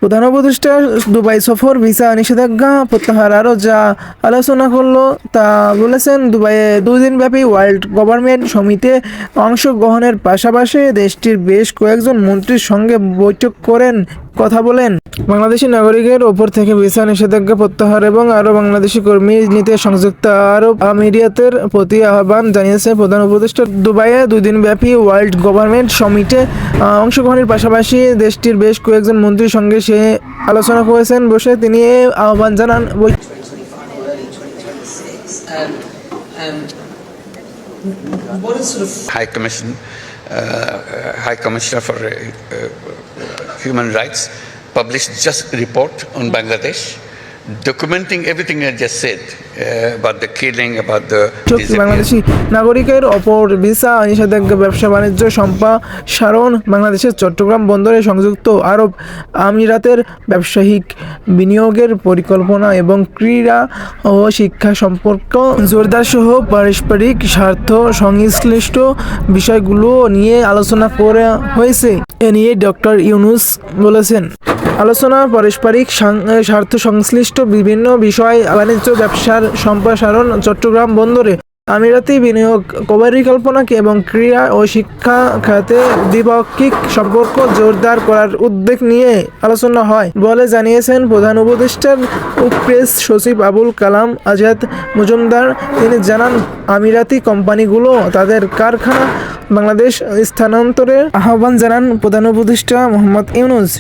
প্রধান উপদেষ্টা দুবাই সফর ভিসা নিষেধাজ্ঞা প্রত্যাহার আরও যা আলোচনা করলো তা বলেছেন। দুবাইয়ে 2 দিনব্যাপী ওয়ার্ল্ড গভর্নমেন্ট সমিতিতে অংশগ্রহণের পাশাপাশি দেশটির বেশ কয়েকজন মন্ত্রীর সঙ্গে বৈঠক করেন কথা বলেন। বাংলাদেশি নাগরিকের ওপর থেকে ভিসা নিষেধাজ্ঞা প্রত্যাহার এবং আরও বাংলাদেশি কর্মী নিতে সংযুক্ত আরব আমিরাতের প্রতি আহ্বান জানিয়েছে প্রধান উপদেষ্টা। দুবাইয়ে 2 দিনব্যাপী ওয়ার্ল্ড গভর্নমেন্ট সমিটে অংশগ্রহণের পাশাপাশি দেশটির বেশ কয়েকজন মন্ত্রীর সঙ্গে সে আলোচনা করেছেন বসে তিনি আহ্বান জানান। High Commissioner for Human Rights published just a report on Bangladesh, documenting everything I just said about the killing, about the Bangladeshi নাগরিকের ওপর ভিসা নিষেধাজ্ঞা, ব্যবসা বাণিজ্য সম্প্রসারণ, বাংলাদেশের চট্টগ্রাম বন্দরে সংযুক্ত আরব আমিরাতের ব্যবসায়িক বিনিয়োগের পরিকল্পনা এবং ক্রীড়া ও শিক্ষা সম্পর্ক জোরদার সহ পারস্পরিক স্বার্থ সংশ্লিষ্ট বিষয়গুলো নিয়ে আলোচনা করা হয়েছে। এ নিয়ে ডক্টর ইউনূস বলেছেন, আলোচনা পারস্পরিক স্বার্থ সংশ্লিষ্ট বিভিন্ন বিষয়, বাণিজ্য ব্যবসার সম্প্রসারণ, চট্টগ্রাম বন্দরে আমিরাতি বিনিয়োগ পরিকল্পনা এবং ক্রীড়া ও শিক্ষা খাতে দ্বিপাক্ষিক সম্পর্ক জোরদার করার উদ্যোগ নিয়ে আলোচনা হয় বলে জানিয়েছেন প্রধান উপদেষ্টার প্রেস সচিব আবুল কালাম আজাদ মজুমদার। তিনি জানান, আমিরাতি কোম্পানিগুলো তাদের কারখানা বাংলাদেশ স্থানান্তরের আহ্বান জানান প্রধান উপদেষ্টা মোহাম্মদ ইউনূস।